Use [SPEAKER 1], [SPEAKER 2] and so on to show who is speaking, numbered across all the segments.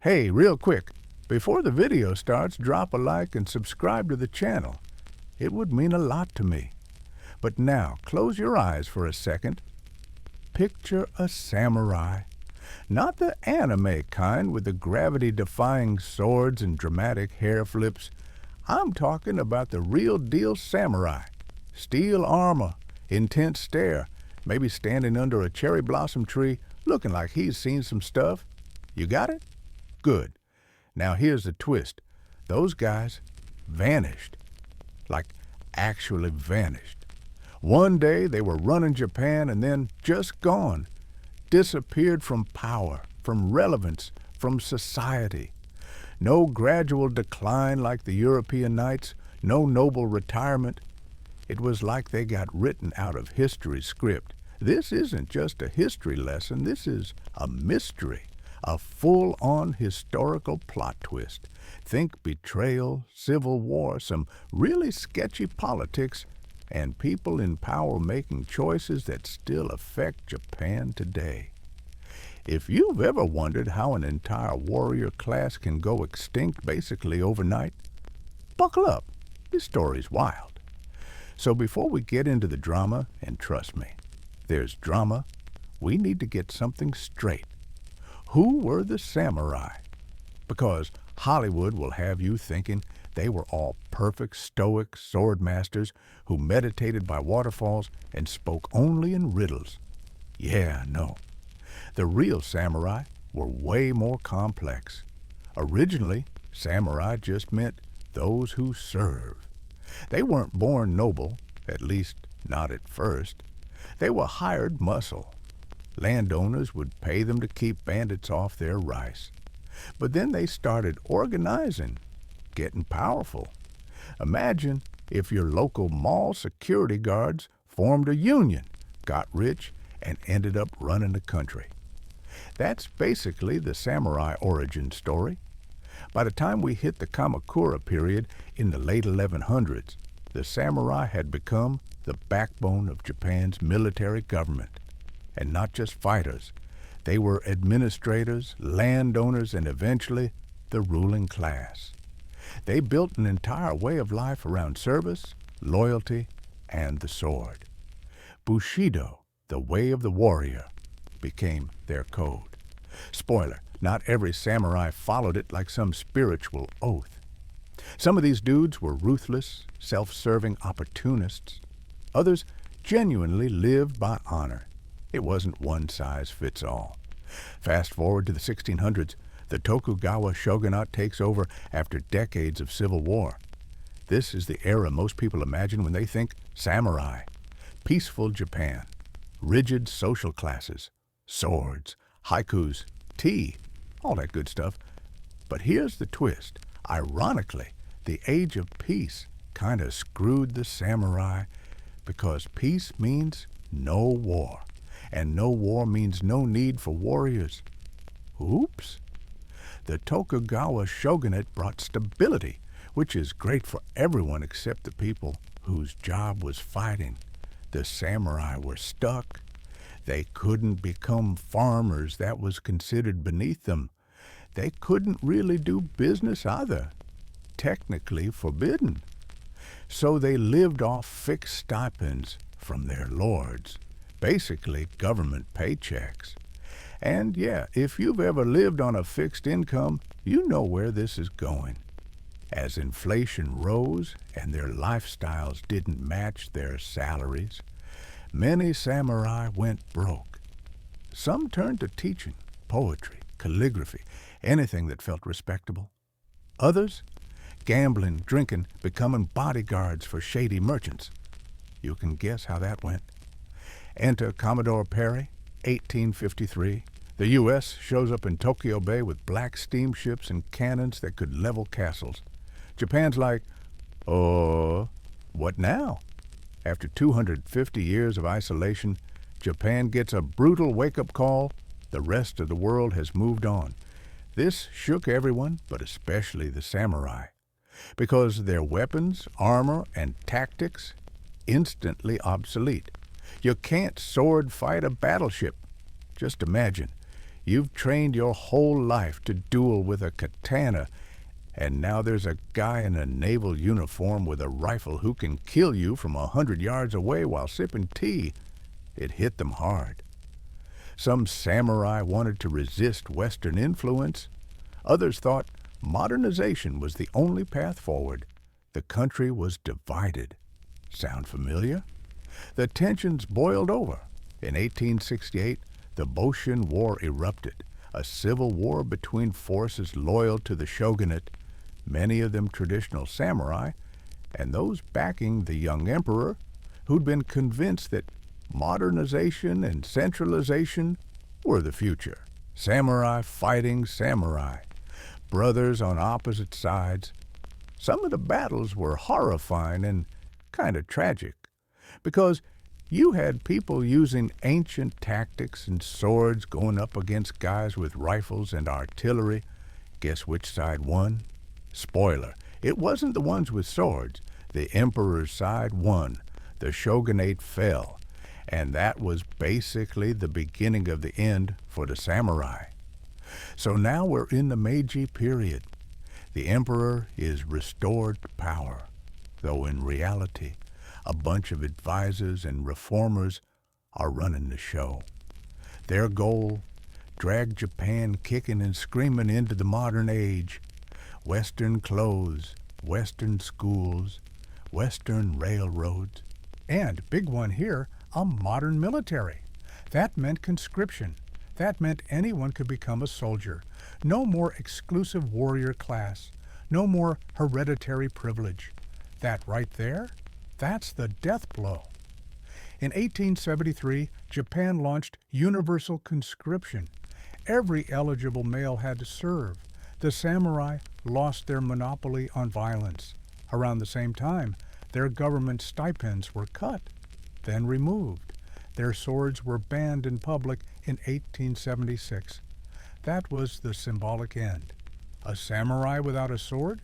[SPEAKER 1] Hey, real quick, before the video starts, drop a like and subscribe to the channel. It would mean a lot to me. But now, close your eyes for a second. Picture a samurai. Not the anime kind with the gravity-defying swords and dramatic hair flips. I'm talking about the real-deal samurai. Steel armor, intense stare, maybe standing under a cherry blossom tree, looking like he's seen some stuff. You got it? Good. Now here's the twist. Those guys vanished. Like, actually vanished. One day they were running Japan and then just gone. Disappeared from power, from relevance, from society. No gradual decline like the European Knights, no noble retirement. It was like they got written out of history's script. This isn't just a history lesson, this is a mystery, a full-on historical plot twist. Think betrayal, civil war, some really sketchy politics, and people in power making choices that still affect Japan today. If you've ever wondered how an entire warrior class can go extinct basically overnight, buckle up. This story's wild. So before we get into the drama, and trust me, there's drama, we need to get something straight. Who were the samurai? Because Hollywood will have you thinking they were all perfect, stoic sword masters who meditated by waterfalls and spoke only in riddles. Yeah, no. The real samurai were way more complex. Originally, samurai just meant those who serve. They weren't born noble, at least not at first. They were hired muscle. Landowners would pay them to keep bandits off their rice. But then they started organizing, getting powerful. Imagine if your local mall security guards formed a union, got rich, and ended up running the country. That's basically the samurai origin story. By the time we hit the Kamakura period in the late 1100s, the samurai had become the backbone of Japan's military government. And not just fighters. They were administrators, landowners, and eventually the ruling class. They built an entire way of life around service, loyalty, and the sword. Bushido, the way of the warrior, became their code. Spoiler, not every samurai followed it like some spiritual oath. Some of these dudes were ruthless, self-serving opportunists. Others genuinely lived by honor. It wasn't one size fits all. Fast forward to the 1600s, the Tokugawa shogunate takes over after decades of civil war. This is the era most people imagine when they think samurai. Peaceful Japan, rigid social classes, swords, haikus, tea, all that good stuff. But here's the twist. Ironically, the age of peace kind of screwed the samurai because peace means no war. And no war means no need for warriors. Oops. The Tokugawa shogunate brought stability, which is great for everyone except the people whose job was fighting. The samurai were stuck. They couldn't become farmers. That was considered beneath them. They couldn't really do business either. Technically forbidden. So they lived off fixed stipends from their lords. Basically government paychecks. And yeah, if you've ever lived on a fixed income, you know where this is going. As inflation rose and their lifestyles didn't match their salaries, many samurai went broke. Some turned to teaching, poetry, calligraphy, anything that felt respectable. Others, gambling, drinking, becoming bodyguards for shady merchants. You can guess how that went. Enter Commodore Perry, 1853. The U.S. shows up in Tokyo Bay with black steamships and cannons that could level castles. Japan's like, oh, what now? After 250 years of isolation, Japan gets a brutal wake-up call. The rest of the world has moved on. This shook everyone, but especially the samurai, because their weapons, armor, and tactics instantly obsolete. You can't sword fight a battleship. Just imagine, You've trained your whole life to duel with a katana, and now there's a guy in a naval uniform with a rifle who can kill you from 100 yards away while sipping tea. It hit them hard. Some samurai wanted to resist Western influence. Others thought modernization was the only path forward. The country was divided. Sound familiar? The tensions boiled over. In 1868, the Boshin War erupted, a civil war between forces loyal to the shogunate, many of them traditional samurai, and those backing the young emperor, who'd been convinced that modernization and centralization were the future. Samurai fighting samurai, brothers on opposite sides. Some of the battles were horrifying and kind of tragic, because you had people using ancient tactics and swords going up against guys with rifles and artillery. Guess which side won? Spoiler, it wasn't the ones with swords. The emperor's side won. The shogunate fell. And that was basically the beginning of the end for the samurai. So now we're in the Meiji period. The emperor is restored to power, though in reality, a bunch of advisors and reformers are running the show. Their goal, drag Japan kicking and screaming into the modern age. Western clothes, Western schools, Western railroads, and big one here, a modern military. That meant conscription. That meant anyone could become a soldier. No more exclusive warrior class. No more hereditary privilege. That right there, that's the death blow. In 1873, Japan launched universal conscription. Every eligible male had to serve. The samurai lost their monopoly on violence. Around the same time, their government stipends were cut, then removed. Their swords were banned in public in 1876. That was the symbolic end. A samurai without a sword?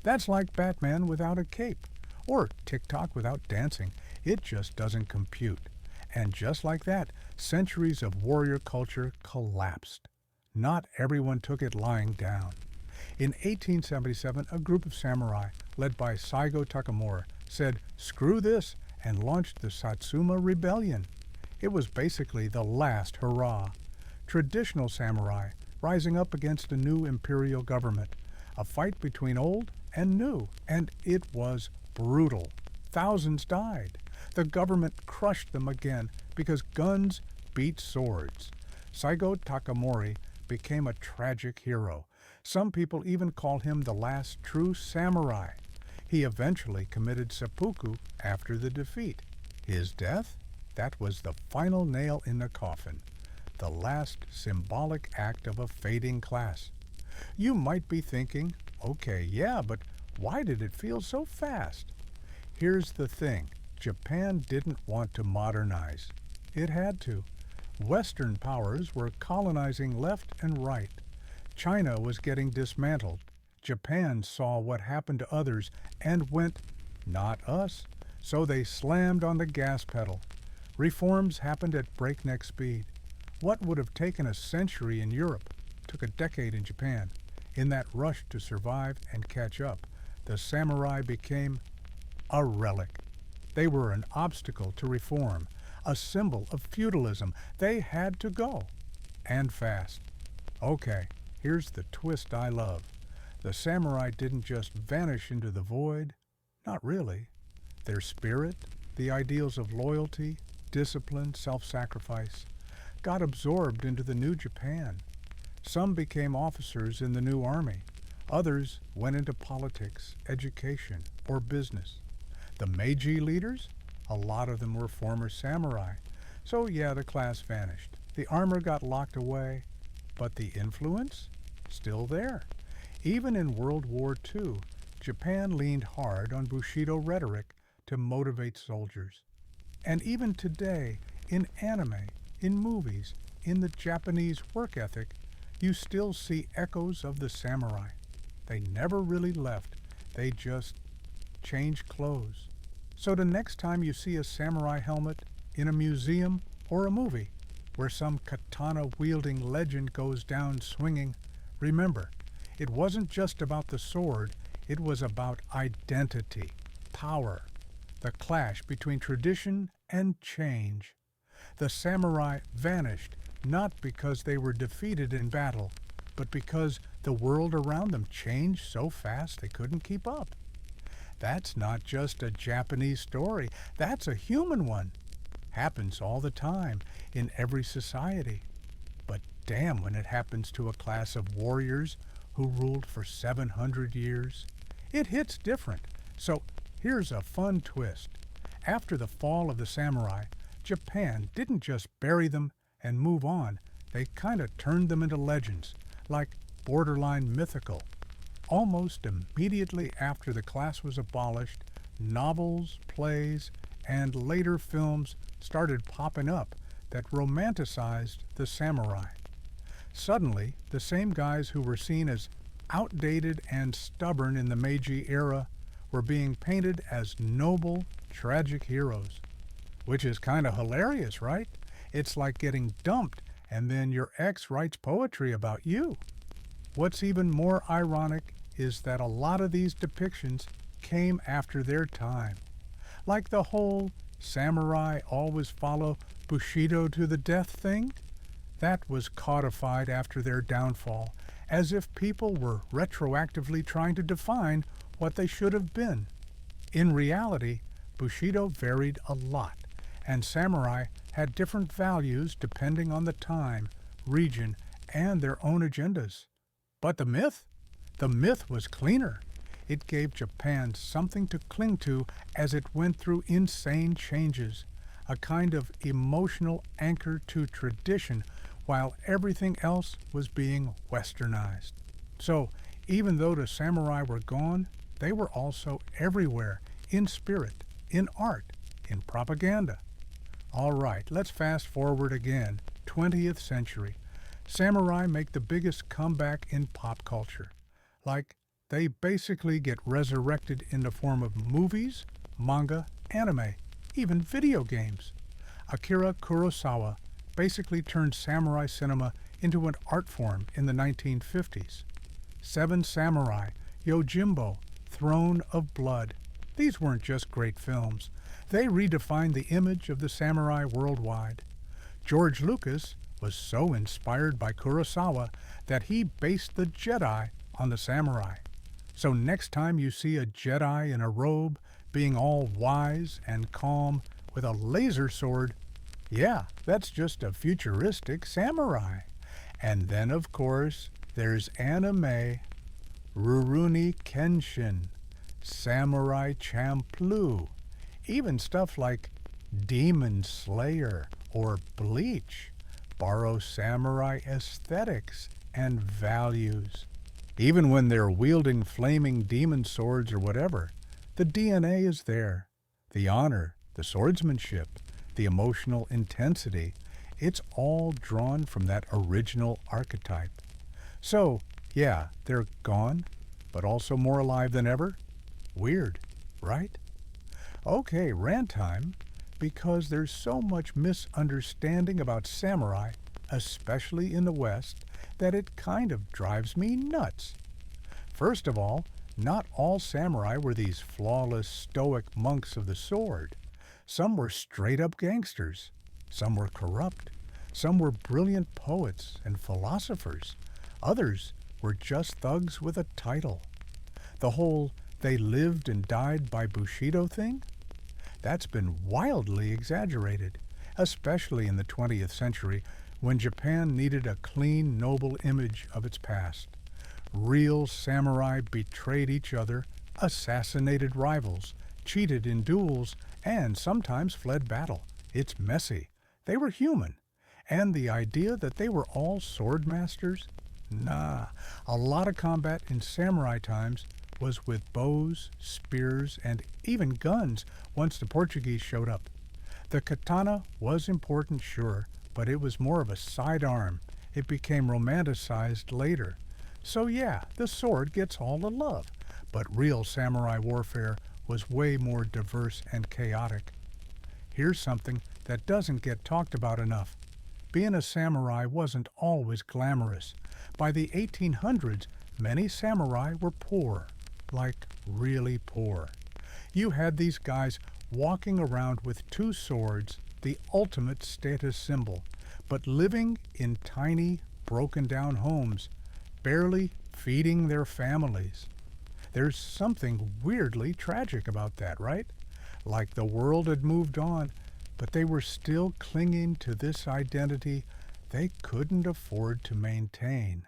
[SPEAKER 1] That's like Batman without a cape, or TikTok without dancing. It just doesn't compute. And just like that, centuries of warrior culture collapsed. Not everyone took it lying down. In 1877, a group of samurai, led by Saigo Takamura, said, "Screw this," and launched the Satsuma Rebellion. It was basically the last hurrah. Traditional samurai rising up against a new imperial government. A fight between old and new, and it was brutal. Thousands died. The government crushed them again because guns beat swords. Saigo Takamori became a tragic hero. Some people even call him the last true samurai. He eventually committed seppuku after the defeat. His death? That was the final nail in the coffin, the last symbolic act of a fading class. You might be thinking, okay, yeah, but why did it feel so fast? Here's the thing. Japan didn't want to modernize. It had to. Western powers were colonizing left and right. China was getting dismantled. Japan saw what happened to others and went, "Not us." So they slammed on the gas pedal. Reforms happened at breakneck speed. What would have taken a century in Europe took a decade in Japan. In that rush to survive and catch up, the samurai became a relic. They were an obstacle to reform, a symbol of feudalism. They had to go. And fast. Okay, here's the twist I love. The samurai didn't just vanish into the void. Not really. Their spirit, the ideals of loyalty, discipline, self-sacrifice, got absorbed into the new Japan. Some became officers in the new army. Others went into politics, education, or business. The Meiji leaders? A lot of them were former samurai. So yeah, the class vanished. The armor got locked away, but the influence? Still there. Even in World War II, Japan leaned hard on Bushido rhetoric to motivate soldiers. And even today, in anime, in movies, in the Japanese work ethic, you still see echoes of the samurai. They never really left. They just changed clothes. So the next time you see a samurai helmet in a museum or a movie, where some katana-wielding legend goes down swinging, remember, it wasn't just about the sword, it was about identity, power, the clash between tradition and change. The samurai vanished not because they were defeated in battle, but because the world around them changed so fast they couldn't keep up. That's not just a Japanese story, that's a human one. Happens all the time, in every society. But damn when it happens to a class of warriors who ruled for 700 years. It hits different. So here's a fun twist. After the fall of the samurai, Japan didn't just bury them and move on. They kind of turned them into legends, like borderline mythical. Almost immediately after the class was abolished, novels, plays, and later films started popping up that romanticized the samurai. Suddenly, the same guys who were seen as outdated and stubborn in the Meiji era were being painted as noble, tragic heroes. Which is kind of hilarious, right? It's like getting dumped and then your ex writes poetry about you. What's even more ironic is that a lot of these depictions came after their time. Like the whole samurai always follow Bushido to the death thing? That was codified after their downfall, as if people were retroactively trying to define what they should have been. In reality, Bushido varied a lot, and samurai had different values depending on the time, region, and their own agendas. But the myth? The myth was cleaner. It gave Japan something to cling to as it went through insane changes, a kind of emotional anchor to tradition while everything else was being westernized. So, even though the samurai were gone, they were also everywhere, in spirit, in art, in propaganda. All right, let's fast forward again, 20th century. Samurai make the biggest comeback in pop culture. Like, they basically get resurrected in the form of movies, manga, anime, even video games. Akira Kurosawa basically turned samurai cinema into an art form in the 1950s. Seven Samurai, Yojimbo, Throne of Blood. These weren't just great films. They redefined the image of the samurai worldwide. George Lucas was so inspired by Kurosawa that he based the Jedi on the samurai. So next time you see a Jedi in a robe, being all wise and calm with a laser sword, yeah, that's just a futuristic samurai. And then, of course, there's anime, Rurouni Kenshin, Samurai Champloo, even stuff like Demon Slayer or Bleach borrow samurai aesthetics and values. Even when they're wielding flaming demon swords or whatever, the DNA is there. The honor, the swordsmanship, the emotional intensity, it's all drawn from that original archetype. So, yeah, they're gone, but also more alive than ever. Weird, right? Okay, rant time, because there's so much misunderstanding about samurai, especially in the West, that it kind of drives me nuts. First of all, not all samurai were these flawless, stoic monks of the sword. Some were straight-up gangsters. Some were corrupt. Some were brilliant poets and philosophers. Others were just thugs with a title. The whole "they lived and died by Bushido" thing? That's been wildly exaggerated, especially in the 20th century when Japan needed a clean, noble image of its past. Real samurai betrayed each other, assassinated rivals, cheated in duels, and sometimes fled battle. It's messy. They were human. And the idea that they were all sword masters? Nah. A lot of combat in samurai times was with bows, spears, and even guns once the Portuguese showed up. The katana was important, sure, but it was more of a sidearm. It became romanticized later. So yeah, the sword gets all the love, but real samurai warfare was way more diverse and chaotic. Here's something that doesn't get talked about enough. being a samurai wasn't always glamorous. By the 1800s, many samurai were poor, like really poor. You had these guys walking around with two swords, the ultimate status symbol, but living in tiny, broken-down homes, barely feeding their families. There's something weirdly tragic about that, right? Like the world had moved on, but they were still clinging to this identity they couldn't afford to maintain.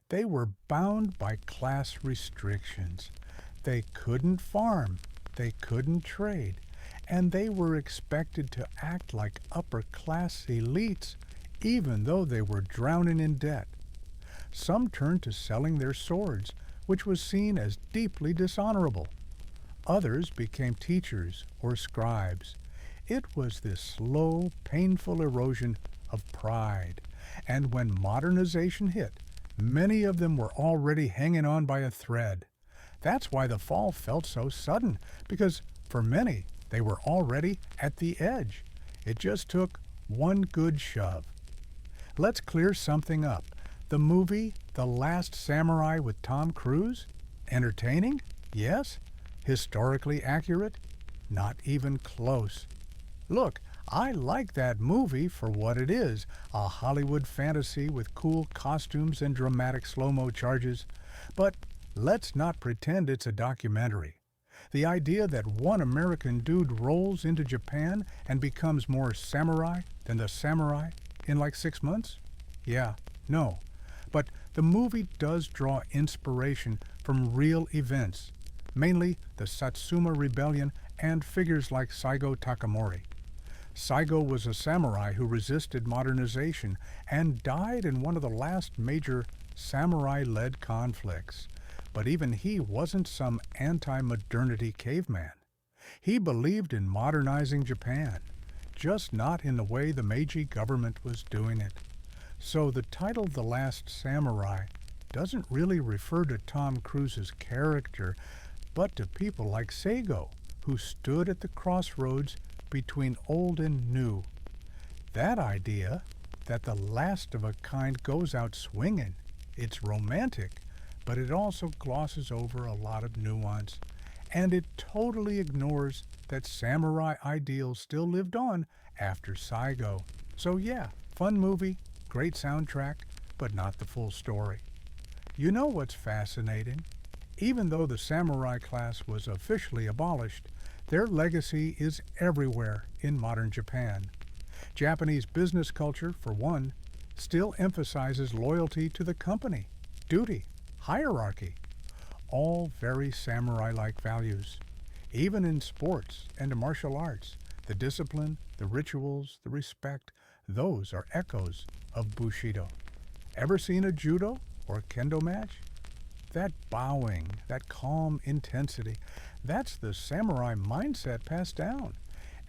[SPEAKER 1] They were bound by class restrictions. They couldn't farm, they couldn't trade, and they were expected to act like upper-class elites even though they were drowning in debt. Some turned to selling their swords, which was seen as deeply dishonorable. Others became teachers or scribes. It was this slow, painful erosion of pride, and when modernization hit, many of them were already hanging on by a thread. That's why the fall felt so sudden, because for many, they were already at the edge. It just took one good shove. Let's clear something up. The movie The Last Samurai with Tom Cruise? Entertaining? Yes. Historically accurate? Not even close. Look, I like that movie for what it is, a Hollywood fantasy with cool costumes and dramatic slow-mo charges. But let's not pretend it's a documentary. The idea that one American dude rolls into Japan and becomes more samurai than the samurai in like 6 months? Yeah, no. But the movie does draw inspiration from real events, mainly the Satsuma Rebellion and figures like Saigo Takamori. Saigo was a samurai who resisted modernization and died in one of the last major samurai-led conflicts. But even he wasn't some anti-modernity caveman. He believed in modernizing Japan, just not in the way the Meiji government was doing it. So the title The Last Samurai doesn't really refer to Tom Cruise's character, but to people like Saigo, who stood at the crossroads between old and new. That idea, that the last of a kind goes out swinging, it's romantic, but it also glosses over a lot of nuance, and it totally ignores that samurai ideals still lived on after Saigo. So yeah, fun movie, great soundtrack, but not the full story. You know what's fascinating? Even though the samurai class was officially abolished, their legacy is everywhere in modern Japan. Japanese business culture, for one, still emphasizes loyalty to the company, duty, hierarchy, all very samurai-like values. Even in sports and martial arts, the discipline, the rituals, the respect, those are echoes of Bushido. Ever seen a judo or kendo match? That bowing, that calm intensity, that's the samurai mindset passed down.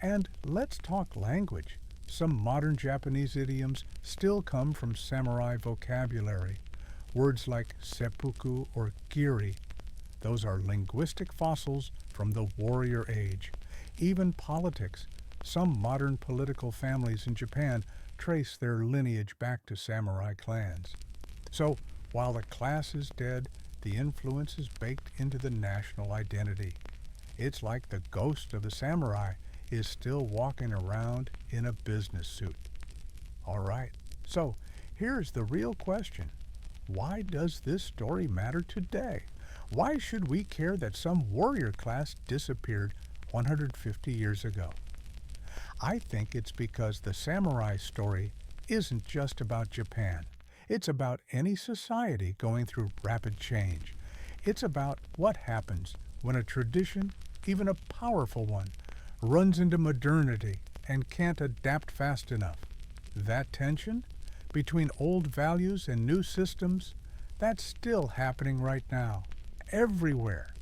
[SPEAKER 1] And let's talk language. Some modern Japanese idioms still come from samurai vocabulary. Words like seppuku or giri, those are linguistic fossils from the warrior age. Even politics. Some modern political families in Japan trace their lineage back to samurai clans. So, while the class is dead, the influence is baked into the national identity. It's like the ghost of the samurai is still walking around in a business suit. All right, so here's the real question. Why does this story matter today? Why should we care that some warrior class disappeared 150 years ago? I think it's because the samurai story isn't just about Japan. It's about any society going through rapid change. It's about what happens when a tradition, even a powerful one, runs into modernity and can't adapt fast enough. That tension between old values and new systems, that's still happening right now, everywhere.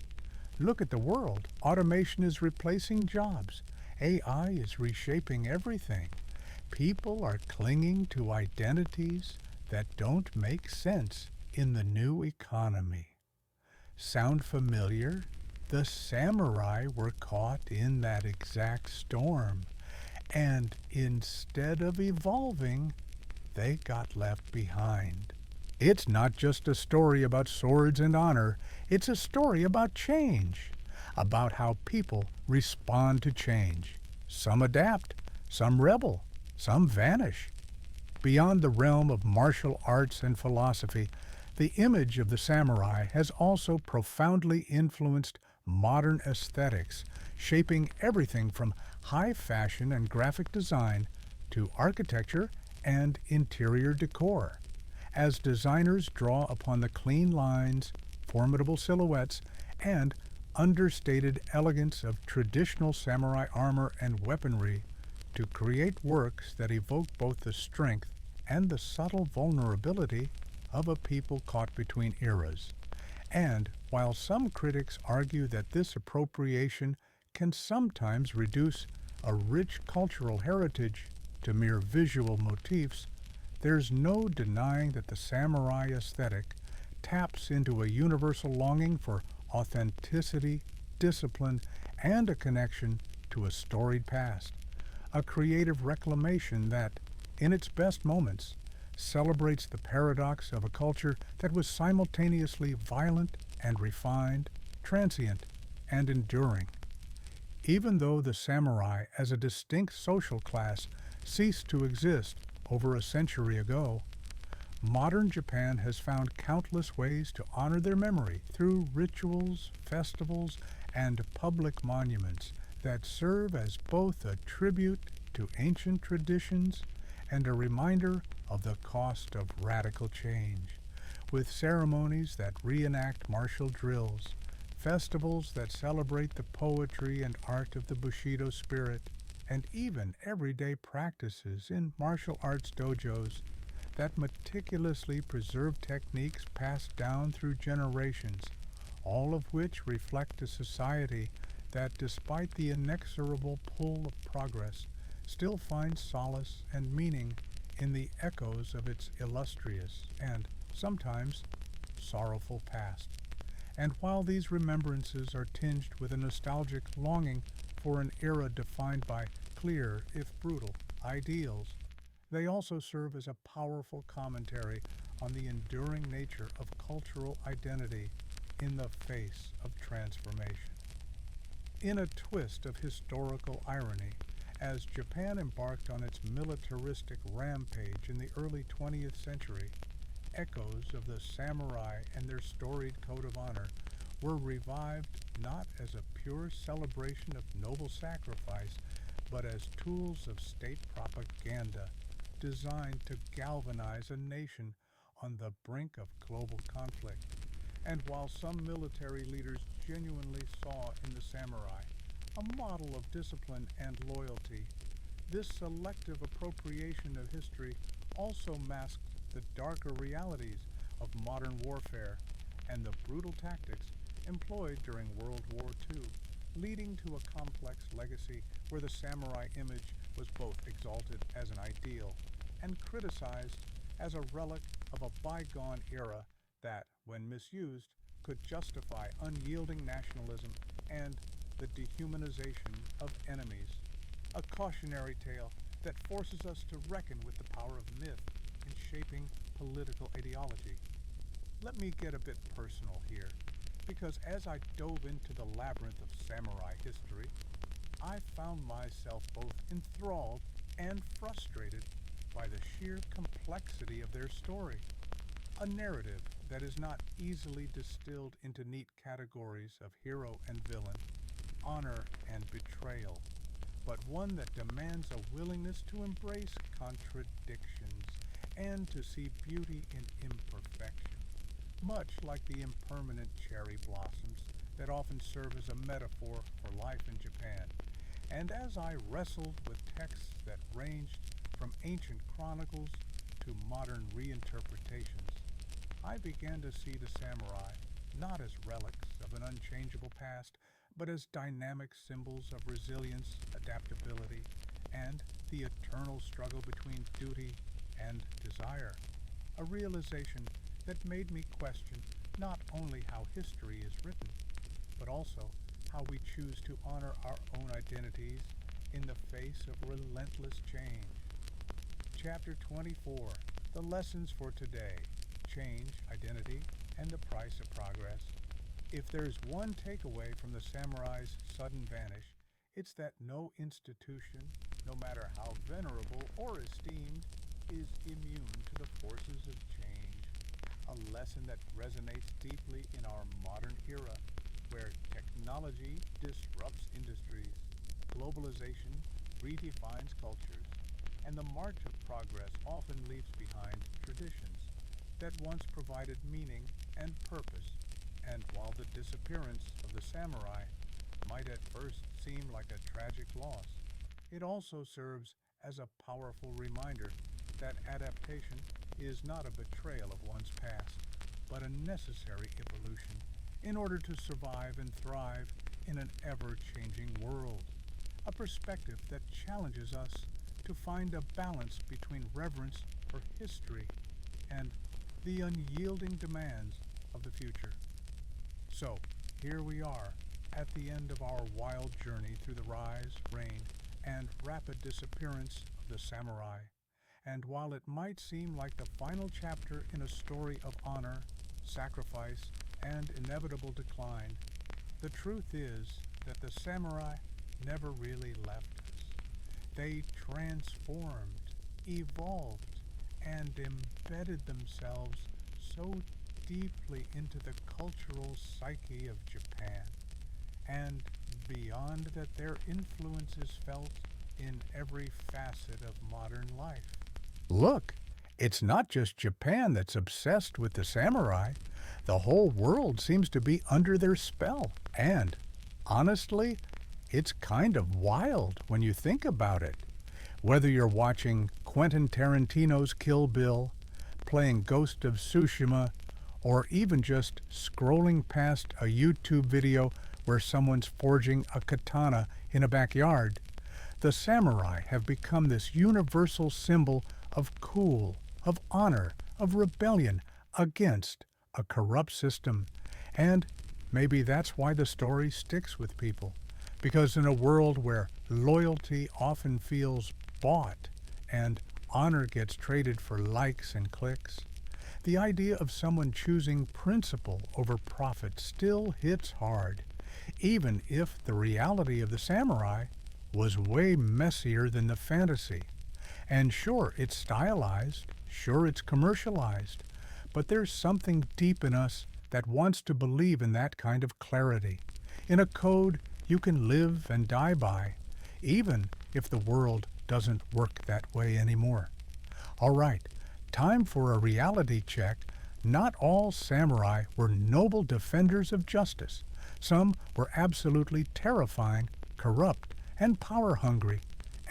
[SPEAKER 1] Look at the world. Automation is replacing jobs. AI is reshaping everything. People are clinging to identities that don't make sense in the new economy. Sound familiar? The samurai were caught in that exact storm. And instead of evolving, they got left behind. It's not just a story about swords and honor, it's a story about change, about how people respond to change. Some adapt, some rebel, some vanish. Beyond the realm of martial arts and philosophy, the image of the samurai has also profoundly influenced modern aesthetics, shaping everything from high fashion and graphic design to architecture and interior decor. As designers draw upon the clean lines, formidable silhouettes, and understated elegance of traditional samurai armor and weaponry to create works that evoke both the strength and the subtle vulnerability of a people caught between eras. And while some critics argue that this appropriation can sometimes reduce a rich cultural heritage to mere visual motifs, there's no denying that the samurai aesthetic taps into a universal longing for authenticity, discipline, and a connection to a storied past. A creative reclamation that, in its best moments, celebrates the paradox of a culture that was simultaneously violent and refined, transient and enduring. Even though the samurai as a distinct social class ceased to exist over a century ago, modern Japan has found countless ways to honor their memory through rituals, festivals, and public monuments that serve as both a tribute to ancient traditions and a reminder of the cost of radical change. With ceremonies that reenact martial drills, festivals that celebrate the poetry and art of the Bushido spirit, and even everyday practices in martial arts dojos that meticulously preserve techniques passed down through generations, all of which reflect a society that, despite the inexorable pull of progress, still finds solace and meaning in the echoes of its illustrious and sometimes sorrowful past. And while these remembrances are tinged with a nostalgic longing for an era defined by clear, if brutal, ideals, they also serve as a powerful commentary on the enduring nature of cultural identity in the face of transformation. In a twist of historical irony, as Japan embarked on its militaristic rampage in the early 20th century, echoes of the samurai and their storied code of honor were revived not as a pure celebration of noble sacrifice, but as tools of state propaganda designed to galvanize a nation on the brink of global conflict. And while some military leaders genuinely saw in the samurai a model of discipline and loyalty, this selective appropriation of history also masked the darker realities of modern warfare and the brutal tactics employed during World War II, leading to a complex legacy where the samurai image was both exalted as an ideal and criticized as a relic of a bygone era that, when misused, could justify unyielding nationalism and the dehumanization of enemies. A cautionary tale that forces us to reckon with the power of myth in shaping political ideology. Let me get a bit personal here, because as I dove into the labyrinth of samurai history, I found myself both enthralled and frustrated by the sheer complexity of their story. A narrative that is not easily distilled into neat categories of hero and villain, honor and betrayal, but one that demands a willingness to embrace contradictions and to see beauty in imperfection, much like the impermanent cherry blossoms that often serve as a metaphor for life in Japan. And as I wrestled with texts that ranged from ancient chronicles to modern reinterpretations, I began to see the samurai not as relics of an unchangeable past, but as dynamic symbols of resilience, adaptability, and the eternal struggle between duty and desire. A realization that made me question not only how history is written, but also how we choose to honor our own identities in the face of relentless change. Chapter 24, The Lessons for Today, Change, Identity, and the Price of Progress. If there's one takeaway from the samurai's sudden vanish, it's that no institution, no matter how venerable or esteemed, is immune to the forces of change. A lesson that resonates deeply in our modern era, where technology disrupts industries, globalization redefines cultures, and the march of progress often leaves behind traditions that once provided meaning and purpose. And while the disappearance of the samurai might at first seem like a tragic loss, it also serves as a powerful reminder that adaptation is not a betrayal of one's past, but a necessary evolution in order to survive and thrive in an ever-changing world. A perspective that challenges us to find a balance between reverence for history and the unyielding demands of the future. So, here we are at the end of our wild journey through the rise, reign, and rapid disappearance of the samurai. And while it might seem like the final chapter in a story of honor, sacrifice, and inevitable decline, the truth is that the samurai never really left us. They transformed, evolved, and embedded themselves so deeply into the cultural psyche of Japan, and beyond that their influence is felt in every facet of modern life. Look, it's not just Japan that's obsessed with the samurai. The whole world seems to be under their spell, and, honestly, it's kind of wild when you think about it. Whether you're watching Quentin Tarantino's Kill Bill, playing Ghost of Tsushima, or even just scrolling past a YouTube video where someone's forging a katana in a backyard, the samurai have become this universal symbol of cool, of honor, of rebellion against a corrupt system. And maybe that's why the story sticks with people. Because in a world where loyalty often feels bought and honor gets traded for likes and clicks, the idea of someone choosing principle over profit still hits hard, even if the reality of the samurai was way messier than the fantasy. And sure, it's stylized, sure, it's commercialized, but there's something deep in us that wants to believe in that kind of clarity, in a code you can live and die by, even if the world doesn't work that way anymore. All right, time for a reality check. Not all samurai were noble defenders of justice. Some were absolutely terrifying, corrupt, and power-hungry.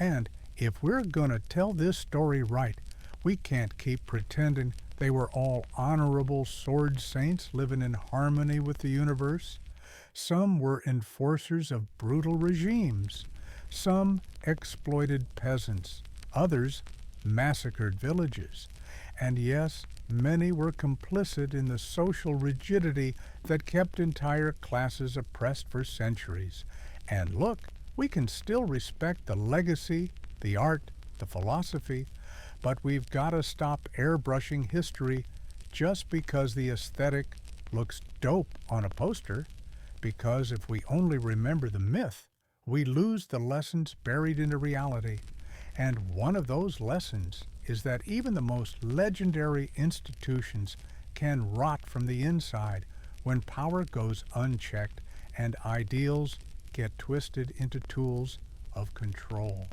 [SPEAKER 1] And if we're going to tell this story right, we can't keep pretending they were all honorable sword saints living in harmony with the universe. Some were enforcers of brutal regimes. Some exploited peasants. Others massacred villages. And yes, many were complicit in the social rigidity that kept entire classes oppressed for centuries. And look, we can still respect the legacy, the art, the philosophy, but we've got to stop airbrushing history just because the aesthetic looks dope on a poster. Because if we only remember the myth, we lose the lessons buried into reality. And one of those lessons is that even the most legendary institutions can rot from the inside when power goes unchecked and ideals get twisted into tools of control.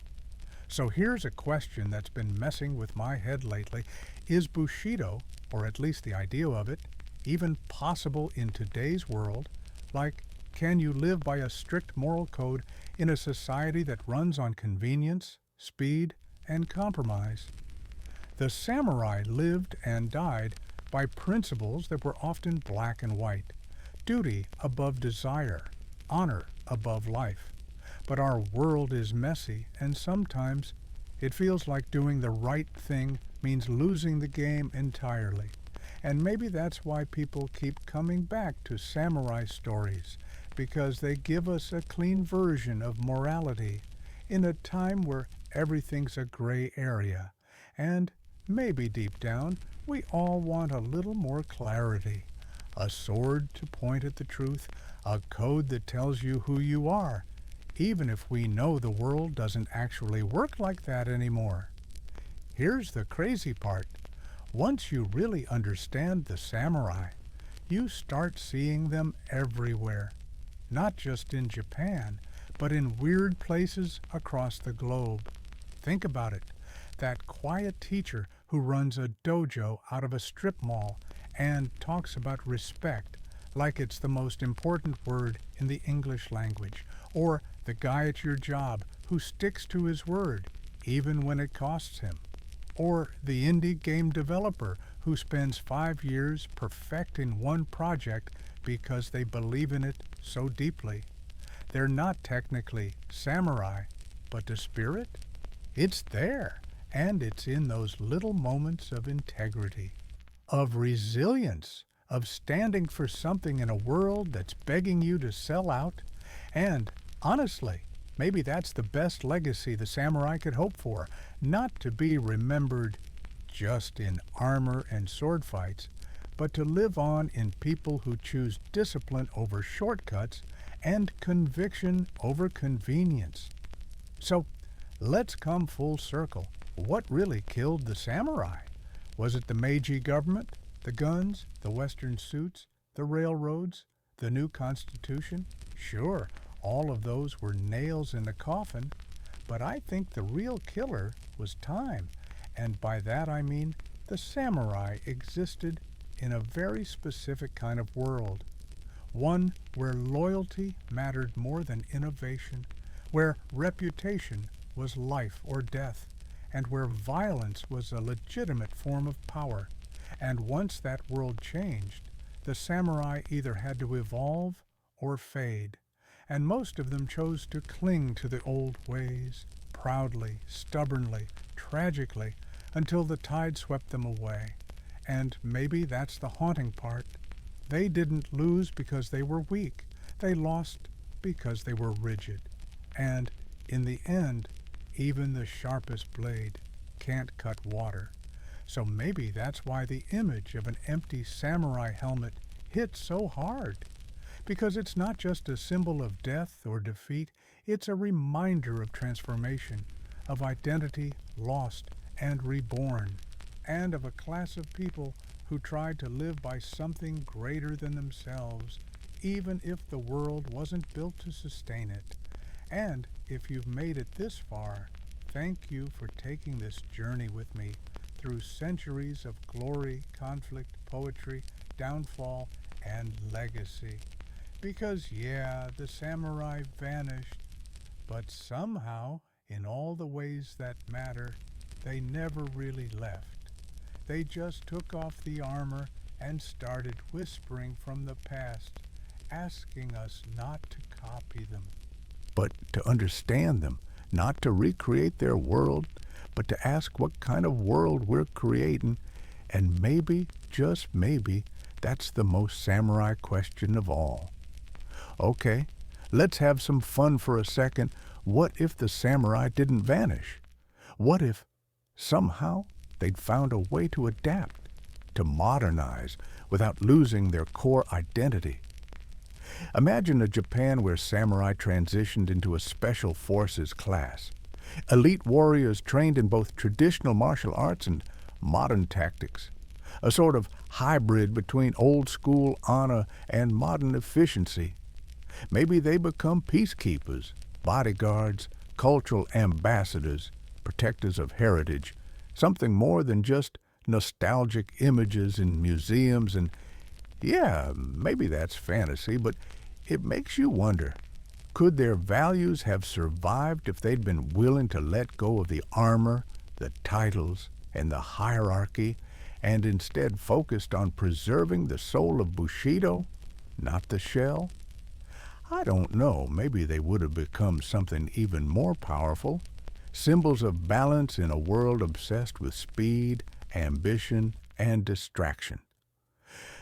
[SPEAKER 1] So here's a question that's been messing with my head lately. Is Bushido, or at least the idea of it, even possible in today's world? Like, can you live by a strict moral code in a society that runs on convenience, speed, and compromise? The samurai lived and died by principles that were often black and white. Duty above desire, honor above life. But our world is messy, and sometimes it feels like doing the right thing means losing the game entirely. And maybe that's why people keep coming back to samurai stories, because they give us a clean version of morality in a time where everything's a gray area. And maybe deep down, we all want a little more clarity. A sword to point at the truth, a code that tells you who you are, even if we know the world doesn't actually work like that anymore. Here's the crazy part. Once you really understand the samurai, you start seeing them everywhere. Not just in Japan, but in weird places across the globe. Think about it. That quiet teacher who runs a dojo out of a strip mall and talks about respect like it's the most important word in the English language. Or the guy at your job who sticks to his word, even when it costs him. Or the indie game developer who spends 5 years perfecting one project because they believe in it so deeply. They're not technically samurai, but the spirit? It's there, and it's in those little moments of integrity, of resilience, of standing for something in a world that's begging you to sell out. And honestly, maybe that's the best legacy the samurai could hope for, not to be remembered just in armor and sword fights, but to live on in people who choose discipline over shortcuts and conviction over convenience. So, let's come full circle. What really killed the samurai? Was it the Meiji government, the guns, the Western suits, the railroads, the new constitution? Sure, all of those were nails in the coffin, but I think the real killer was time, and by that I mean the samurai existed in a very specific kind of world, one where loyalty mattered more than innovation, where reputation was life or death, and where violence was a legitimate form of power. And once that world changed, the samurai either had to evolve or fade, and most of them chose to cling to the old ways, proudly, stubbornly, tragically, until the tide swept them away. And maybe that's the haunting part. They didn't lose because they were weak. They lost because they were rigid. And in the end, even the sharpest blade can't cut water. So maybe that's why the image of an empty samurai helmet hits so hard. Because it's not just a symbol of death or defeat, it's a reminder of transformation, of identity lost and reborn, and of a class of people who tried to live by something greater than themselves, even if the world wasn't built to sustain it. And if you've made it this far, thank you for taking this journey with me through centuries of glory, conflict, poetry, downfall, and legacy. Because, yeah, the samurai vanished, but somehow, in all the ways that matter, they never really left. They just took off the armor and started whispering from the past, asking us not to copy them, but to understand them, not to recreate their world, but to ask what kind of world we're creating. And maybe, just maybe, that's the most samurai question of all. Okay, let's have some fun for a second. What if the samurai didn't vanish? What if, somehow, they'd found a way to adapt, to modernize, without losing their core identity? Imagine a Japan where samurai transitioned into a special forces class. Elite warriors trained in both traditional martial arts and modern tactics. A sort of hybrid between old-school honor and modern efficiency. Maybe they become peacekeepers, bodyguards, cultural ambassadors, protectors of heritage, something more than just nostalgic images in museums. And yeah, maybe that's fantasy, but it makes you wonder, could their values have survived if they'd been willing to let go of the armor, the titles, and the hierarchy, and instead focused on preserving the soul of Bushido, not the shell? I don't know, maybe they would have become something even more powerful, symbols of balance in a world obsessed with speed, ambition, and distraction.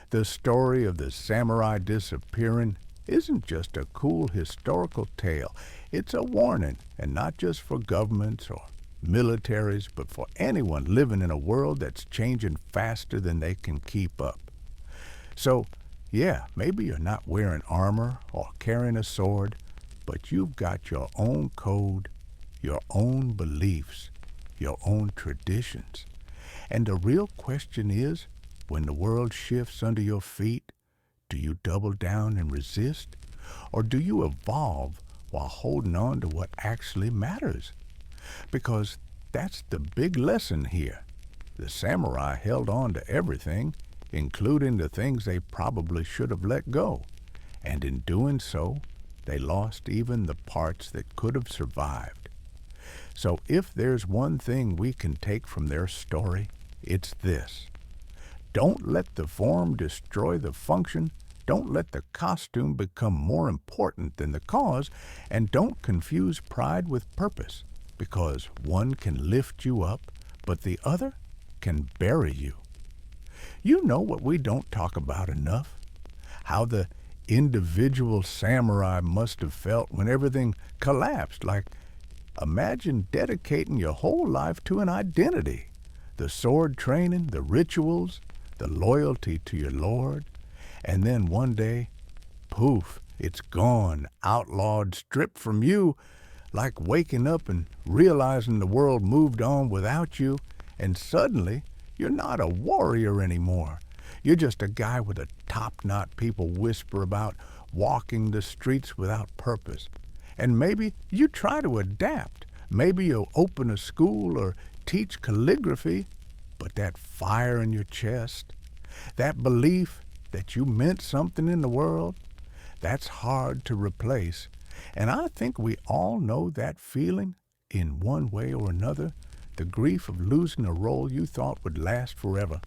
[SPEAKER 1] The story of the samurai disappearing isn't just a cool historical tale. It's a warning, and not just for governments or militaries, but for anyone living in a world that's changing faster than they can keep up. So, yeah, maybe you're not wearing armor or carrying a sword, but you've got your own code, your own beliefs, your own traditions. And the real question is, when the world shifts under your feet, do you double down and resist? Or do you evolve while holding on to what actually matters? Because that's the big lesson here. The samurai held on to everything, including the things they probably should have let go. And in doing so, they lost even the parts that could have survived. So if there's one thing we can take from their story, it's this. Don't let the form destroy the function. Don't let the costume become more important than the cause, and don't confuse pride with purpose, because one can lift you up, but the other can bury you. You know what we don't talk about enough? How the individual samurai must have felt when everything collapsed. Like, imagine dedicating your whole life to an identity. The sword training, the rituals, the loyalty to your lord. And then one day, poof, it's gone, outlawed, stripped from you, like waking up and realizing the world moved on without you, and suddenly you're not a warrior anymore. You're just a guy with a top knot people whisper about, walking the streets without purpose. And maybe you try to adapt. Maybe you'll open a school or teach calligraphy, but that fire in your chest, that belief that you meant something in the world, that's hard to replace. And I think we all know that feeling in one way or another, the grief of losing a role you thought would last forever.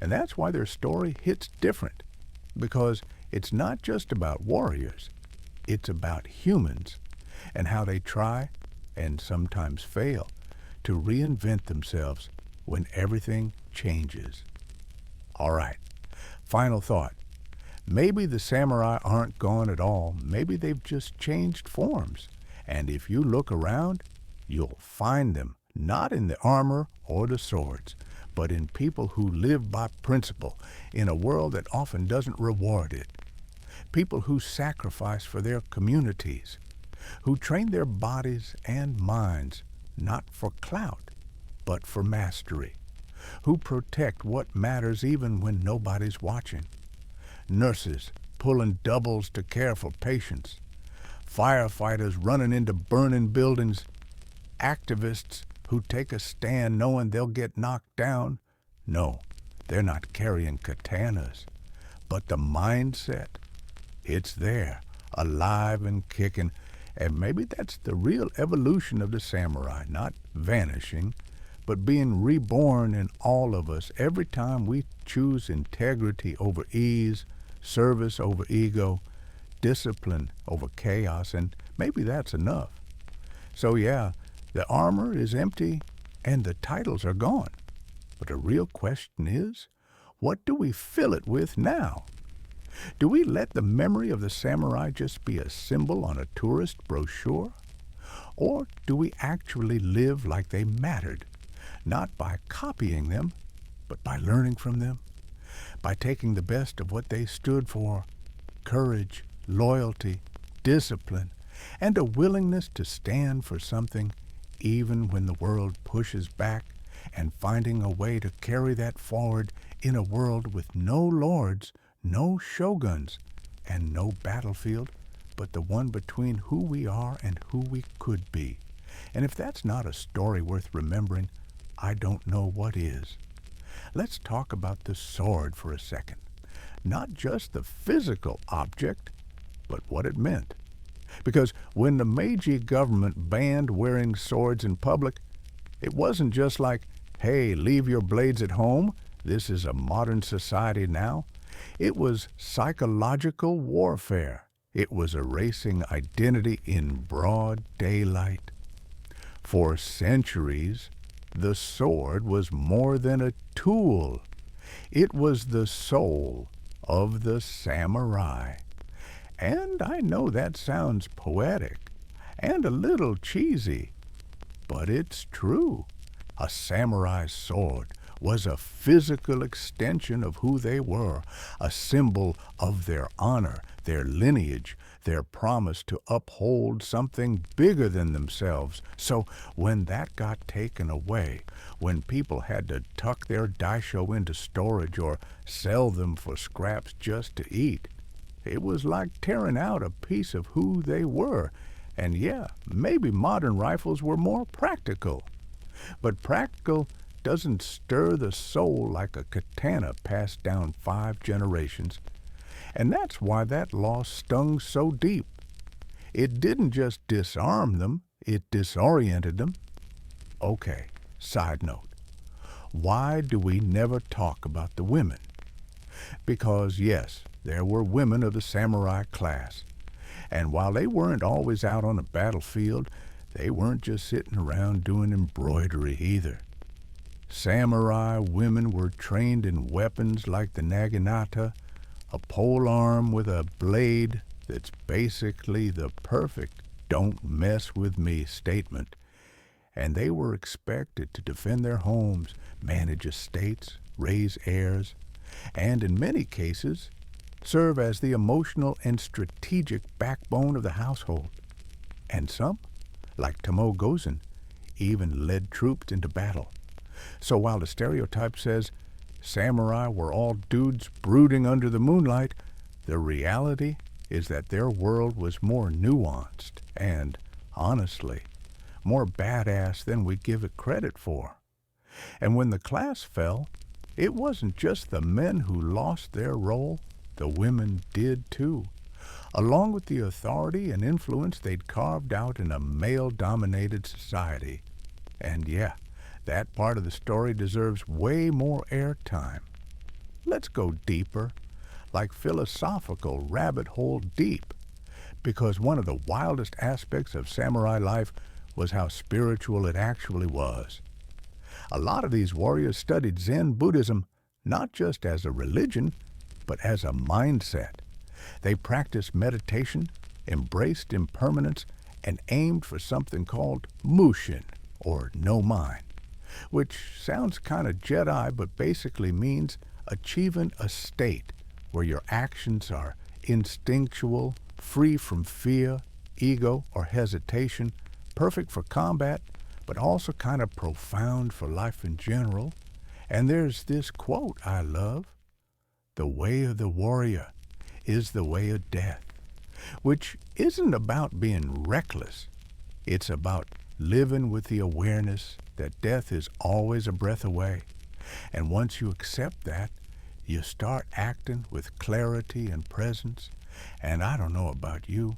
[SPEAKER 1] And that's why their story hits different, because it's not just about warriors, it's about humans and how they try, and sometimes fail, to reinvent themselves when everything changes. All right, final thought. Maybe the samurai aren't gone at all. Maybe they've just changed forms. And if you look around, you'll find them, not in the armor or the swords, but in people who live by principle in a world that often doesn't reward it. People who sacrifice for their communities, who train their bodies and minds not for clout, but for mastery, who protect what matters even when nobody's watching. Nurses pulling doubles to care for patients, firefighters running into burning buildings, activists who take a stand knowing they'll get knocked down. No, they're not carrying katanas, but the mindset, it's there, alive and kicking. And maybe that's the real evolution of the samurai, not vanishing, but being reborn in all of us every time we choose integrity over ease, service over ego, discipline over chaos, and maybe that's enough. So yeah, the armor is empty and the titles are gone. But the real question is, what do we fill it with now? Do we let the memory of the samurai just be a symbol on a tourist brochure? Or do we actually live like they mattered, not by copying them, but by learning from them, by taking the best of what they stood for, courage, loyalty, discipline, and a willingness to stand for something even when the world pushes back, and finding a way to carry that forward in a world with no lords, no shoguns, and no battlefield, but the one between who we are and who we could be. And if that's not a story worth remembering, I don't know what is. Let's talk about the sword for a second. Not just the physical object, but what it meant. Because when the Meiji government banned wearing swords in public, it wasn't just like, hey, leave your blades at home, this is a modern society now. It was psychological warfare. It was erasing identity in broad daylight. For centuries, the sword was more than a tool. It was the soul of the samurai. And I know that sounds poetic and a little cheesy, But it's true. A samurai's sword was a physical extension of who they were, a symbol of their honor, their lineage, their promise to uphold something bigger than themselves. So when that got taken away, when people had to tuck their daisho into storage or sell them for scraps just to eat, it was like tearing out a piece of who they were. And yeah, maybe modern rifles were more practical. But practical doesn't stir the soul like a katana passed down 5 generations. And that's why that loss stung so deep. It didn't just disarm them, it disoriented them. Okay, side note. Why do we never talk about the women? Because yes, there were women of the samurai class. And while they weren't always out on the battlefield, they weren't just sitting around doing embroidery either. Samurai women were trained in weapons like the naginata, a polearm with a blade that's basically the perfect "don't mess with me" statement. And they were expected to defend their homes, manage estates, raise heirs, and in many cases, serve as the emotional and strategic backbone of the household. And some, like Tomo Gozen, even led troops into battle. So while the stereotype says samurai were all dudes brooding under the moonlight, the reality is that their world was more nuanced and, honestly, more badass than we give it credit for. And when the class fell, it wasn't just the men who lost their role, the women did too, along with the authority and influence they'd carved out in a male-dominated society. And yeah, that part of the story deserves way more airtime. Let's go deeper, like philosophical rabbit hole deep, because one of the wildest aspects of samurai life was how spiritual it actually was. A lot of these warriors studied Zen Buddhism not just as a religion, but as a mindset. They practiced meditation, embraced impermanence, and aimed for something called mushin, or no mind, which sounds kind of Jedi but basically means achieving a state where your actions are instinctual, free from fear, ego, or hesitation, perfect for combat, but also kind of profound for life in general. And there's this quote I love: "The way of the warrior is the way of death," which isn't about being reckless. It's about living with the awareness that death is always a breath away. And once you accept that, you start acting with clarity and presence. And I don't know about you,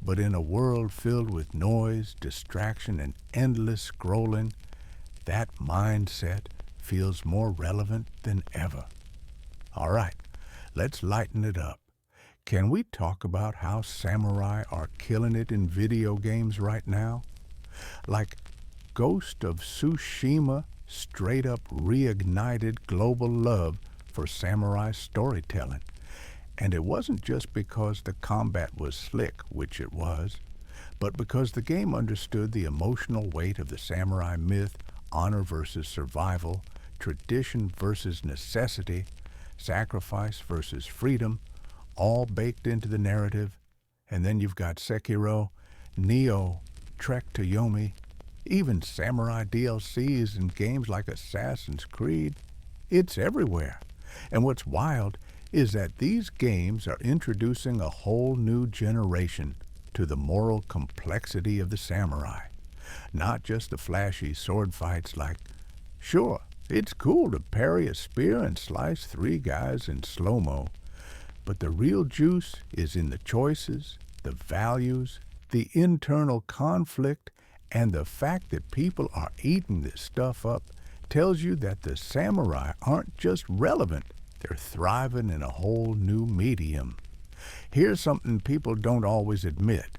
[SPEAKER 1] but in a world filled with noise, distraction, and endless scrolling, that mindset feels more relevant than ever. All right, let's lighten it up. Can we talk about how samurai are killing it in video games right now? Like Ghost of Tsushima straight up reignited global love for samurai storytelling. And it wasn't just because the combat was slick, which it was, but because the game understood the emotional weight of the samurai myth, honor versus survival, tradition versus necessity, sacrifice versus freedom, all baked into the narrative. And then you've got Sekiro, Nioh, Trek to Yomi, even samurai DLCs in games like Assassin's Creed. It's everywhere. And what's wild is that these games are introducing a whole new generation to the moral complexity of the samurai. Not just the flashy sword fights like, sure, it's cool to parry a spear and slice 3 guys in slow-mo, but the real juice is in the choices, the values, the internal conflict, and the fact that people are eating this stuff up tells you that the samurai aren't just relevant, they're thriving in a whole new medium. Here's something people don't always admit.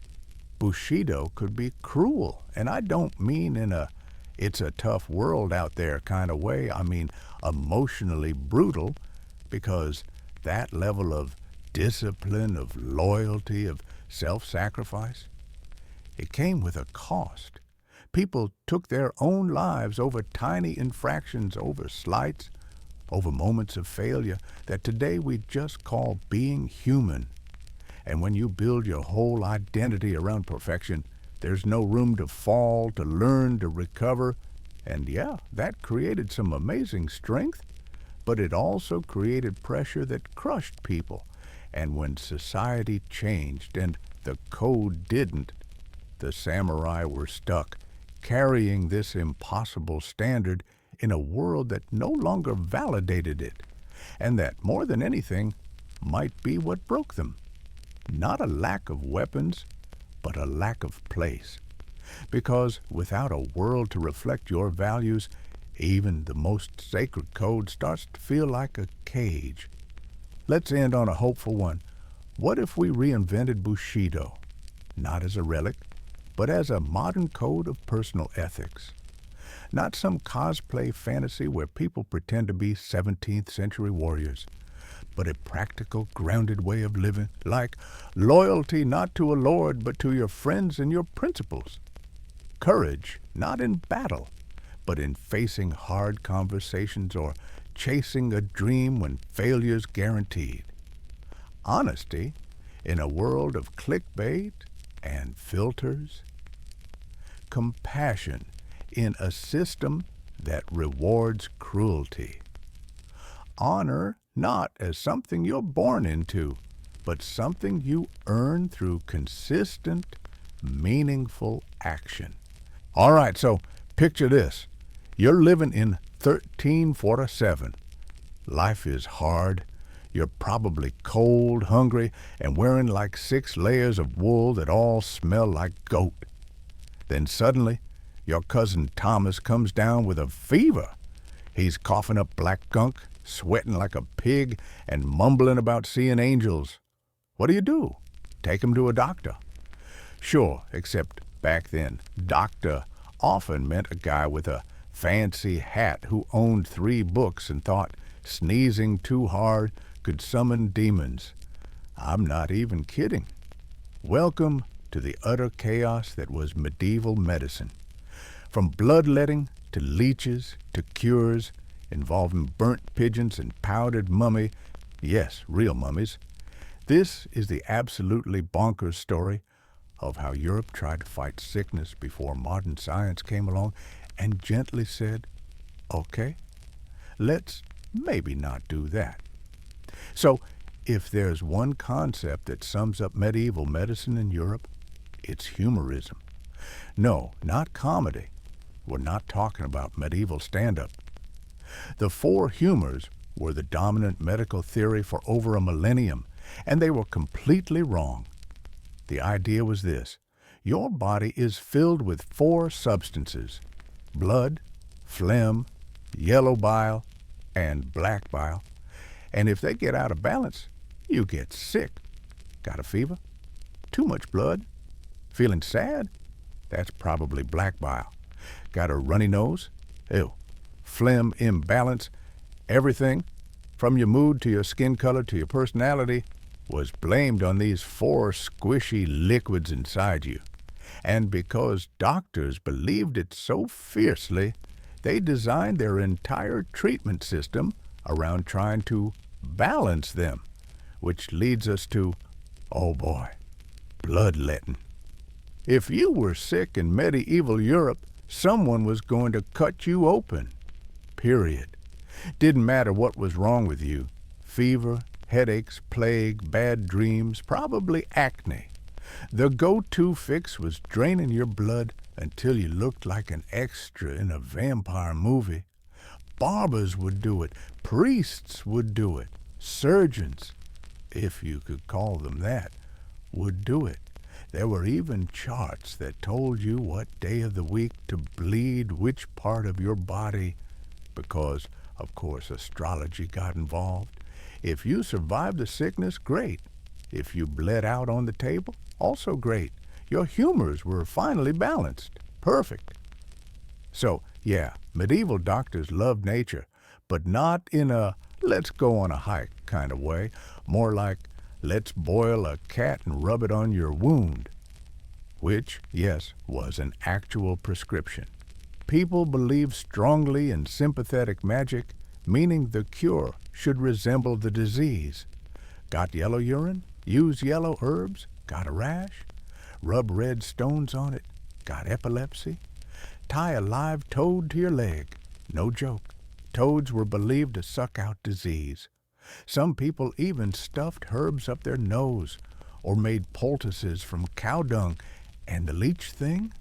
[SPEAKER 1] Bushido could be cruel, and I don't mean in a "it's a tough world out there" kind of way. I mean emotionally brutal, because that level of discipline, of loyalty, of self-sacrifice, it came with a cost. People took their own lives over tiny infractions, over slights, over moments of failure that today we just call being human. And when you build your whole identity around perfection, there's no room to fall, to learn, to recover. And yeah, that created some amazing strength, but it also created pressure that crushed people. And when society changed and the code didn't, the samurai were stuck, carrying this impossible standard in a world that no longer validated it, and that, more than anything, might be what broke them. Not a lack of weapons, but a lack of place. Because without a world to reflect your values, even the most sacred code starts to feel like a cage. Let's end on a hopeful one. What if we reinvented Bushido, not as a relic, but as a modern code of personal ethics? Not some cosplay fantasy where people pretend to be 17th century warriors, but a practical, grounded way of living, like loyalty not to a lord, but to your friends and your principles. Courage, not in battle, but in facing hard conversations or chasing a dream when failure's guaranteed. Honesty in a world of clickbait and filters. Compassion in a system that rewards cruelty. Honor not as something you're born into, but something you earn through consistent, meaningful action. All right, so picture this. You're living in 1347. Life is hard. You're probably cold, hungry, and wearing like 6 layers of wool that all smell like goat. Then suddenly, your cousin Thomas comes down with a fever. He's coughing up black gunk, sweating like a pig, and mumbling about seeing angels. What do? Take him to a doctor. Sure, except back then, doctor often meant a guy with a fancy hat who owned 3 books and thought sneezing too hard could summon demons. I'm not even kidding. Welcome to the utter chaos that was medieval medicine. From bloodletting to leeches to cures involving burnt pigeons and powdered mummy, yes, real mummies. This is the absolutely bonkers story of how Europe tried to fight sickness before modern science came along and gently said, okay, let's maybe not do that. So, if there's one concept that sums up medieval medicine in Europe, it's humorism. No, not comedy. We're not talking about medieval stand-up. The 4 humors were the dominant medical theory for over a millennium, and they were completely wrong. The idea was this: your body is filled with 4 substances: blood, phlegm, yellow bile, and black bile. And if they get out of balance, you get sick. Got a fever? Too much blood? Feeling sad? That's probably black bile. Got a runny nose? Ew. Phlegm imbalance? Everything, from your mood to your skin color to your personality, was blamed on these 4 squishy liquids inside you. And because doctors believed it so fiercely, they designed their entire treatment system around trying to balance them, which leads us to, oh boy, bloodletting. If you were sick in medieval Europe, someone was going to cut you open. Period. Didn't matter what was wrong with you. Fever, headaches, plague, bad dreams, probably acne. The go-to fix was draining your blood until you looked like an extra in a vampire movie. Barbers would do it. Priests would do it. Surgeons, if you could call them that, would do it. There were even charts that told you what day of the week to bleed which part of your body, because, of course, astrology got involved. If you survived the sickness, great. If you bled out on the table, also great. Your humors were finally balanced. Perfect. So, yeah, medieval doctors loved nature, but not in a let's go on a hike kind of way. More like let's boil a cat and rub it on your wound. which, yes, was an actual prescription. People believed strongly in sympathetic magic, meaning the cure should resemble the disease. Got yellow urine? Use yellow herbs? Got a rash? Rub red stones on it? Got epilepsy? Tie a live toad to your leg. No joke. Toads were believed to suck out disease. Some people even stuffed herbs up their nose or made poultices from cow dung. And the leech thing?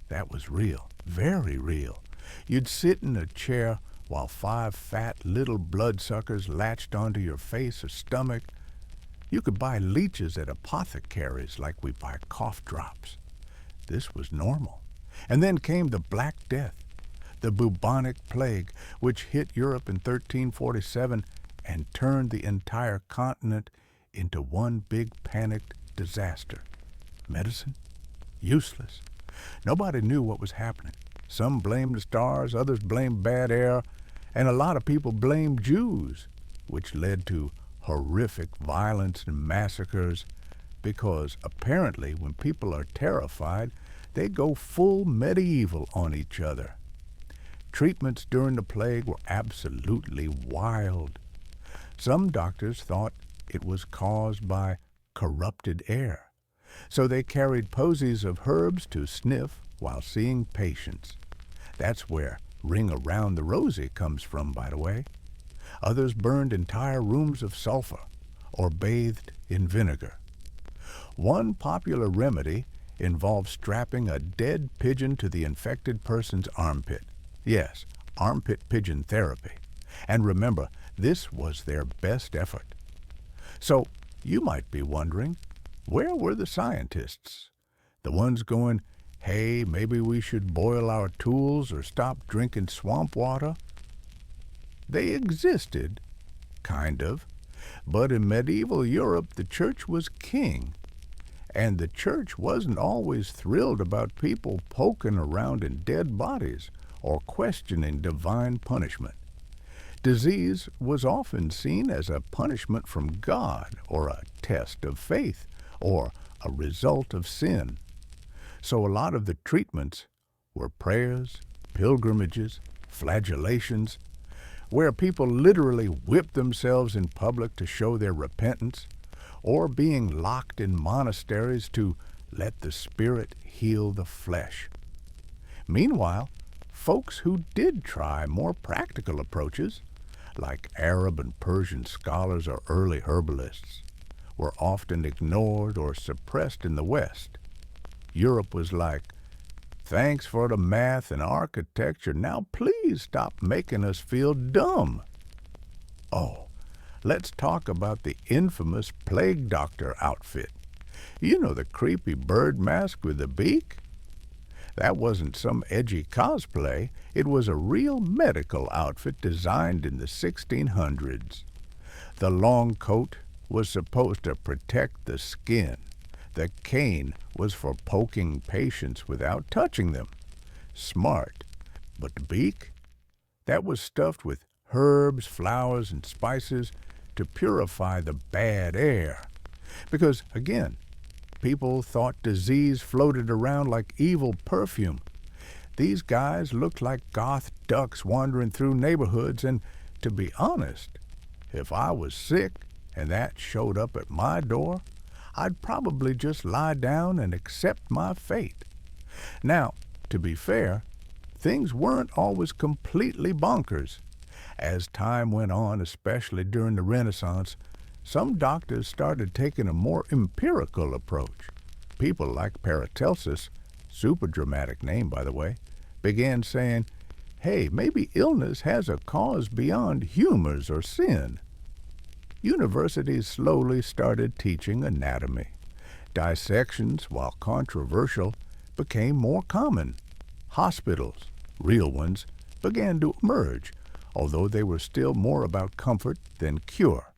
[SPEAKER 1] That was real, very real. You'd sit in a chair while 5 fat little bloodsuckers latched onto your face or stomach. You could buy leeches at apothecaries like we buy cough drops. This was normal. And then came the Black Death, the bubonic plague, which hit Europe in 1347 and turned the entire continent into one big panicked disaster. Medicine? Useless. Nobody knew what was happening. Some blamed the stars, others blamed bad air, and a lot of people blamed Jews, which led to horrific violence and massacres, because apparently when people are terrified, they go full medieval on each other. Treatments during the plague were absolutely wild. Some doctors thought it was caused by corrupted air, so they carried posies of herbs to sniff while seeing patients. That's where Ring Around the Rosie comes from, by the way. Others burned entire rooms of sulfur or bathed in vinegar. One popular remedy involved strapping a dead pigeon to the infected person's armpit. Yes, armpit pigeon therapy. And remember, this was their best effort. So you might be wondering, where were the scientists? The ones going, hey, maybe we should boil our tools or stop drinking swamp water? They existed, kind of, but in medieval Europe the church was king, and the church wasn't always thrilled about people poking around in dead bodies or questioning divine punishment. Disease was often seen as a punishment from God or a test of faith or a result of sin. So a lot of the treatments were prayers, pilgrimages, flagellations, where people literally whipped themselves in public to show their repentance, or being locked in monasteries to let the spirit heal the flesh. Meanwhile, folks who did try more practical approaches, like Arab and Persian scholars or early herbalists, were often ignored or suppressed in the West. Europe was like, thanks for the math and architecture, now please stop making us feel dumb. Oh, let's talk about the infamous plague doctor outfit. You know, the creepy bird mask with the beak? That wasn't some edgy cosplay. It was a real medical outfit designed in the 1600s. The long coat was supposed to protect the skin. The cane was for poking patients without touching them. Smart. But the beak? That was stuffed with herbs, flowers, and spices to purify the bad air. Because, again, people thought disease floated around like evil perfume. These guys looked like goth ducks wandering through neighborhoods, and to be honest, if I was sick and that showed up at my door, I'd probably just lie down and accept my fate. Now, to be fair, things weren't always completely bonkers. As time went on, especially during the Renaissance, some doctors started taking a more empirical approach. People like Paracelsus, super dramatic name by the way, began saying, hey, maybe illness has a cause beyond humors or sin. Universities slowly started teaching anatomy. Dissections, while controversial, became more common. Hospitals, real ones, began to emerge, although they were still more about comfort than cure.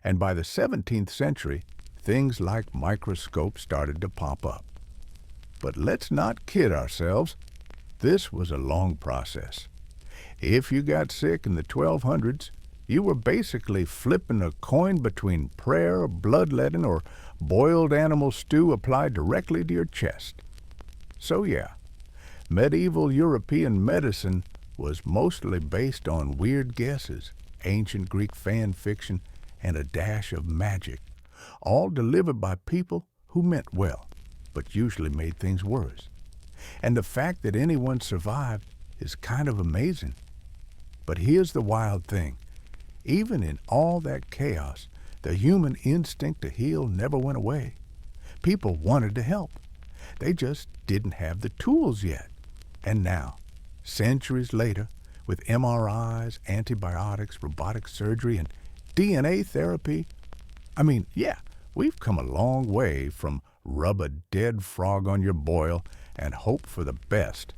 [SPEAKER 1] And by the 17th century, things like microscopes started to pop up. But let's not kid ourselves. This was a long process. If you got sick in the 1200s, You were basically flipping a coin between prayer, bloodletting, or boiled animal stew applied directly to your chest. So yeah, medieval European medicine was mostly based on weird guesses, ancient Greek fan fiction, and a dash of magic, all delivered by people who meant well, but usually made things worse. And the fact that anyone survived is kind of amazing. But here's the wild thing. Even in all that chaos, the human instinct to heal never went away. People wanted to help. They just didn't have the tools yet. And now, centuries later, with MRIs, antibiotics, robotic surgery, and DNA therapy, we've come a long way from rub a dead frog on your boil and hope for the best.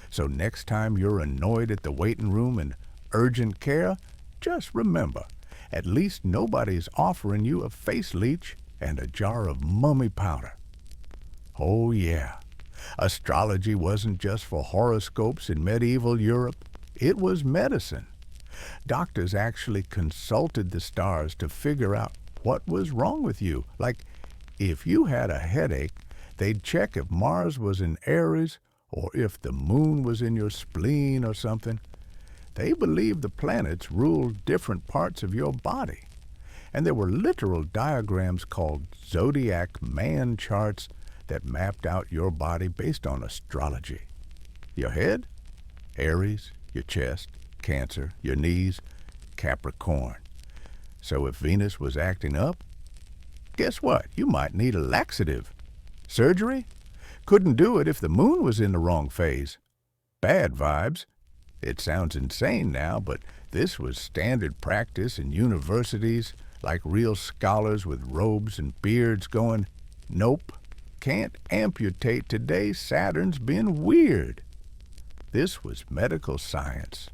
[SPEAKER 1] So next time you're annoyed at the waiting room in urgent care, just remember, at least nobody's offering you a face leech and a jar of mummy powder. Oh yeah, astrology wasn't just for horoscopes in medieval Europe. It was medicine. Doctors actually consulted the stars to figure out what was wrong with you. Like, if you had a headache, they'd check if Mars was in Aries or if the moon was in your spleen or something. They believed the planets ruled different parts of your body. And there were literal diagrams called zodiac man charts that mapped out your body based on astrology. Your head? Aries. Your chest? Cancer. Your knees? Capricorn. So if Venus was acting up, guess what? You might need a laxative. Surgery? Couldn't do it if the moon was in the wrong phase. Bad vibes. It sounds insane now, but this was standard practice in universities, like real scholars with robes and beards going, nope, can't amputate today, Saturn's been weird. This was medical science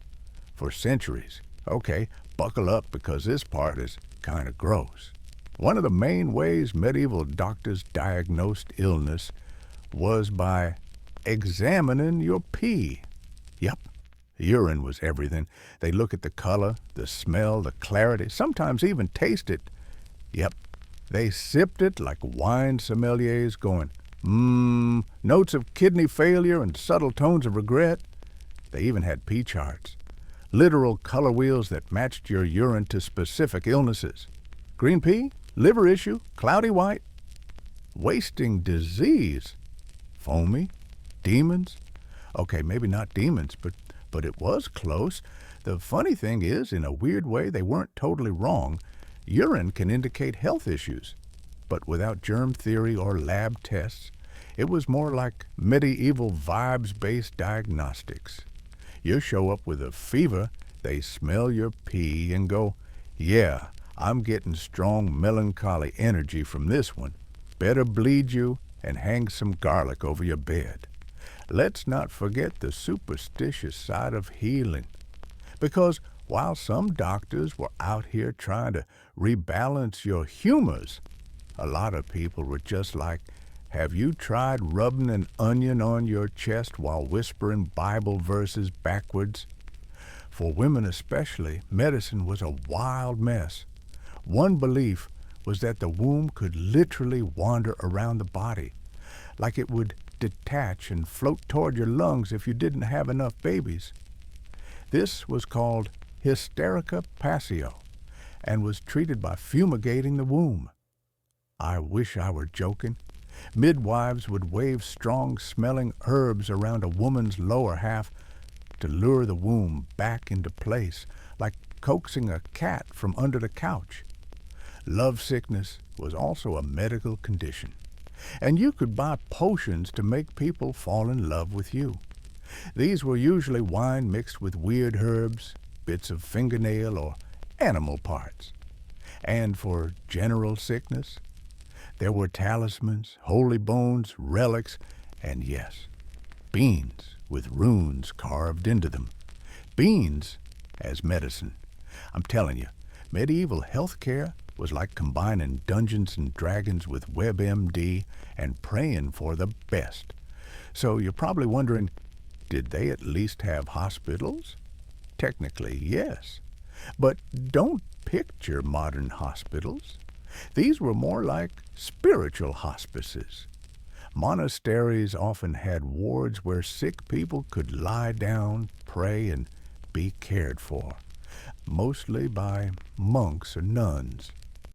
[SPEAKER 1] for centuries. Okay, buckle up because this part is kind of gross. One of the main ways medieval doctors diagnosed illness was by examining your pee. Yep, urine was everything. They look at the color, the smell, the clarity, sometimes even taste it. Yep, they sipped it like wine sommeliers going, notes of kidney failure and subtle tones of regret. They even had pee charts, literal color wheels that matched your urine to specific illnesses. Green pea, liver issue, cloudy white, wasting disease, foamy, demons. Okay, maybe not demons, but it was close. The funny thing is, in a weird way, they weren't totally wrong. Urine can indicate health issues, but without germ theory or lab tests, it was more like medieval vibes-based diagnostics. You show up with a fever, they smell your pee and go, yeah, I'm getting strong melancholy energy from this one. Better bleed you and hang some garlic over your bed. Let's not forget the superstitious side of healing. Because while some doctors were out here trying to rebalance your humors, a lot of people were just like, have you tried rubbing an onion on your chest while whispering Bible verses backwards? For women especially, medicine was a wild mess. One belief was that the womb could literally wander around the body, like it would detach and float toward your lungs if you didn't have enough babies. This was called hysterica passio and was treated by fumigating the womb. I wish I were joking. Midwives would wave strong-smelling herbs around a woman's lower half to lure the womb back into place, like coaxing a cat from under the couch. Love sickness was also a medical condition, and you could buy potions to make people fall in love with you. These were usually wine mixed with weird herbs, bits of fingernail, or animal parts. And for general sickness, there were talismans, holy bones, relics, and yes, beans with runes carved into them. Beans as medicine. I'm telling you, medieval healthcare was like combining Dungeons and Dragons with WebMD and praying for the best. So you're probably wondering, did they at least have hospitals? Technically, yes. But don't picture modern hospitals. These were more like spiritual hospices. Monasteries often had wards where sick people could lie down, pray, and be cared for, mostly by monks or nuns.